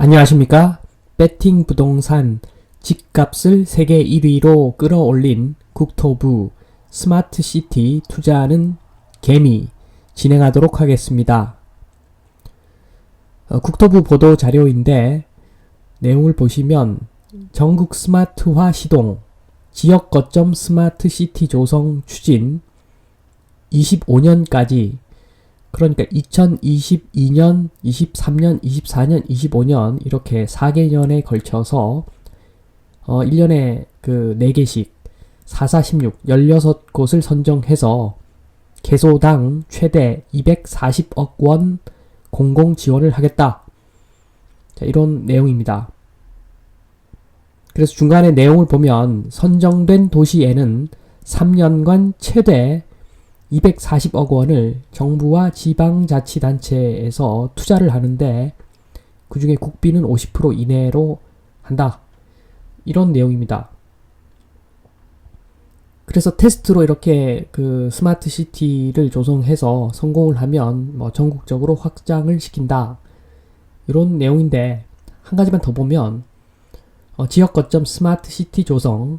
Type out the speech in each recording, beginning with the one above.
안녕하십니까? 배팅 부동산 집값을 세계 1위로 끌어올린 국토부 스마트시티 투자하는 개미 진행하도록 하겠습니다. 국토부 보도 자료인데 내용을 보시면 전국 스마트화 시동, 지역 거점 스마트시티 조성 추진 25년까지, 그러니까 2022년, 23년, 24년, 25년 이렇게 4개년에 걸쳐서 1년에 그 4개씩 4, 4, 16, 16곳을 선정해서 개소당 최대 240억 원 공공 지원을 하겠다. 자, 이런 내용입니다. 그래서 중간에 내용을 보면 선정된 도시에는 3년간 최대 240억 원을 정부와 지방자치단체에서 투자를 하는데 그 중에 국비는 50% 이내로 한다. 이런 내용입니다. 그래서 테스트로 이렇게 그 스마트 시티를 조성해서 성공을 하면 뭐 전국적으로 확장을 시킨다. 이런 내용인데 한 가지만 더 보면 지역 거점 스마트 시티 조성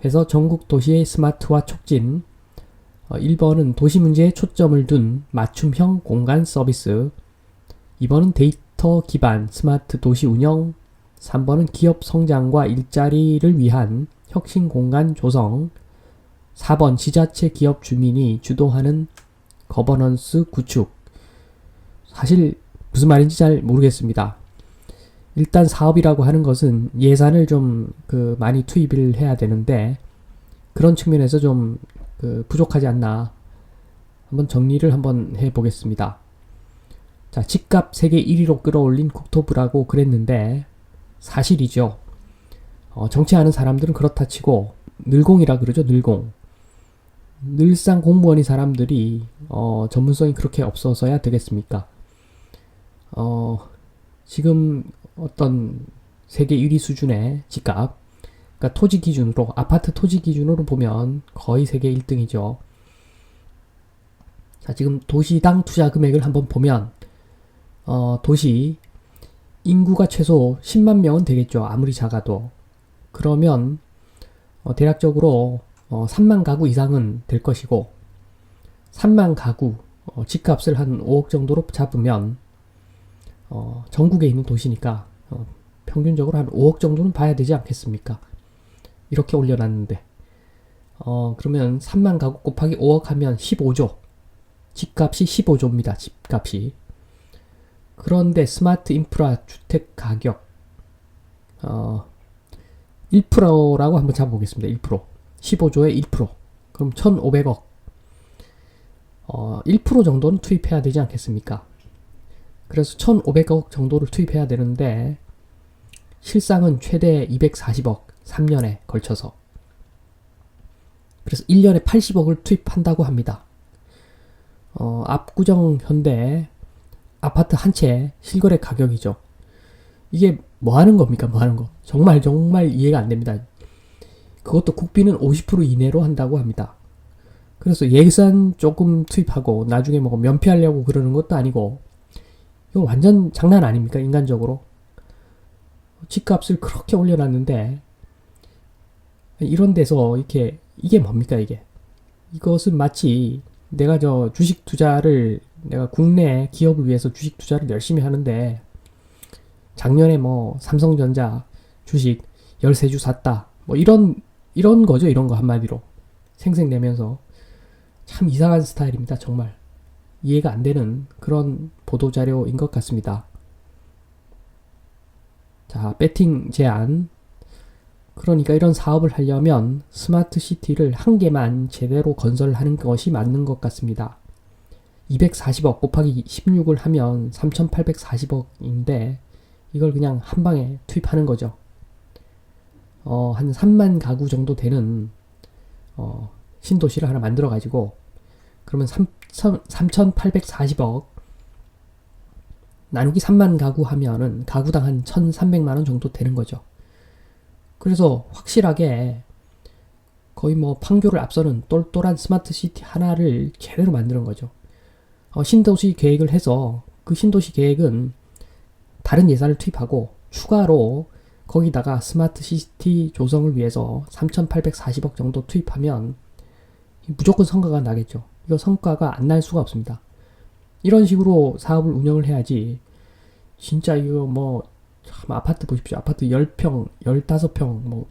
해서 전국 도시의 스마트화 촉진, 1번은 도시 문제에 초점을 둔 맞춤형 공간 서비스, 2번은 데이터 기반 스마트 도시 운영, 3번은 기업 성장과 일자리를 위한 혁신 공간 조성, 4번 지자체 기업 주민이 주도하는 거버넌스 구축. 사실 무슨 말인지 잘 모르겠습니다. 일단 사업이라고 하는 것은 예산을 좀 많이 투입을 해야 되는데 그런 측면에서 좀 부족하지 않나 한번 정리를 한번 해보겠습니다. 자, 집값 세계 1위로 끌어올린 국토부라고 그랬는데 사실이죠. 정치하는 사람들은 그렇다 치고 늘공이라 그러죠. 늘공. 늘상 공무원이 사람들이 전문성이 그렇게 없어서야 되겠습니까? 지금 어떤 세계 1위 수준의 집값, 그러니까 토지 기준으로, 아파트 토지 기준으로 보면 거의 세계 1등이죠. 자, 지금 도시당 투자 금액을 한번 보면 도시 인구가 최소 10만 명은 되겠죠. 아무리 작아도. 그러면 대략적으로 3만 가구 이상은 될 것이고 3만 가구 집값을 한 5억 정도로 잡으면 전국에 있는 도시니까 평균적으로 한 5억 정도는 봐야 되지 않겠습니까? 이렇게 올려놨는데 그러면 3만 가구 곱하기 5억 하면 15조. 집값이 15조입니다. 집값이. 그런데 스마트 인프라 주택 가격 1%라고 한번 잡아보겠습니다. 1%. 15조에 1%. 그럼 1,500억. 1% 정도는 투입해야 되지 않겠습니까? 그래서 1,500억 정도를 투입해야 되는데 실상은 최대 240억 3년에 걸쳐서. 그래서 1년에 80억을 투입한다고 합니다. 압구정 현대 아파트 한 채 실거래 가격이죠. 이게 뭐 하는 겁니까? 뭐 하는 거. 정말 이해가 안 됩니다. 그것도 국비는 50% 이내로 한다고 합니다. 그래서 예산 조금 투입하고 나중에 뭐 면피하려고 그러는 것도 아니고 이거 완전 장난 아닙니까? 인간적으로. 집값을 그렇게 올려놨는데 이런 데서 이게 뭡니까 이게. 이것은 마치 내가 주식 투자를 내가 국내 기업을 위해서 주식 투자를 열심히 하는데 작년에 뭐 삼성전자 주식 13주 샀다. 뭐 이런 거죠. 이런 거 한마디로. 생색내면서. 참 이상한 스타일입니다. 정말. 이해가 안 되는 그런 보도자료인 것 같습니다. 자, 배팅 제한. 그러니까 이런 사업을 하려면 스마트 시티를 한 개만 제대로 건설하는 것이 맞는 것 같습니다. 240억 곱하기 16을 하면 3,840억인데 이걸 그냥 한 방에 투입하는 거죠. 한 3만 가구 정도 되는 신도시를 하나 만들어 가지고 그러면 3,840억 나누기 3만 가구 하면은 가구당 한 1,300만원 정도 되는 거죠. 그래서 확실하게 거의 뭐 판교를 앞서는 똘똘한 스마트 시티 하나를 제대로 만드는 거죠. 신도시 계획을 해서 그 신도시 계획은 다른 예산을 투입하고 추가로 거기다가 스마트 시티 조성을 위해서 3,840억 정도 투입하면 무조건 성과가 나겠죠. 이거 성과가 안 날 수가 없습니다. 이런 식으로 사업을 운영을 해야지. 진짜 이거 뭐 참 아파트 보십시오. 아파트 10평, 15평, 뭐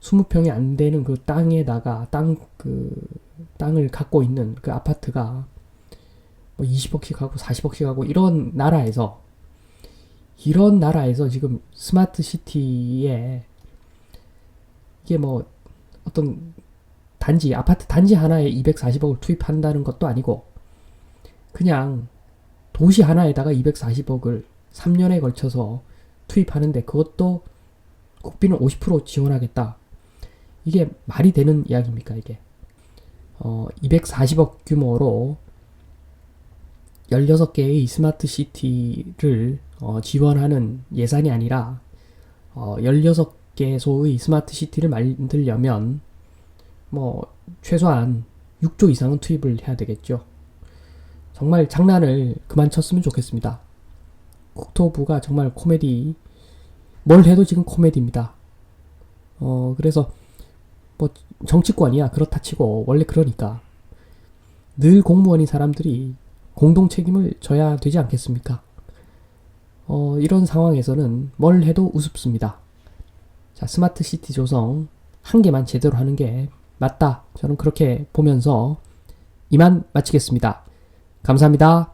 20평이 안 되는 그 땅에다가 땅을 갖고 있는 그 아파트가 뭐 20억씩 하고 40억씩 하고 이런 나라에서 지금 스마트 시티에 이게 뭐 어떤 아파트 단지 하나에 240억을 투입한다는 것도 아니고 그냥 도시 하나에다가 240억을 3년에 걸쳐서 투입하는데 그것도 국비는 50% 지원하겠다. 이게 말이 되는 이야기입니까, 이게? 240억 규모로 16개의 스마트 시티를 지원하는 예산이 아니라 16개소의 스마트 시티를 만들려면 뭐 최소한 6조 이상은 투입을 해야 되겠죠. 정말 장난을 그만 쳤으면 좋겠습니다. 국토부가 정말 코미디, 뭘 해도 지금 코미디입니다. 그래서 뭐 정치권이야 그렇다 치고 원래 그러니까 늘 공무원인 사람들이 공동 책임을 져야 되지 않겠습니까? 이런 상황에서는 뭘 해도 우습습니다. 자, 스마트 시티 조성 한 개만 제대로 하는 게 맞다. 저는 그렇게 보면서 이만 마치겠습니다. 감사합니다.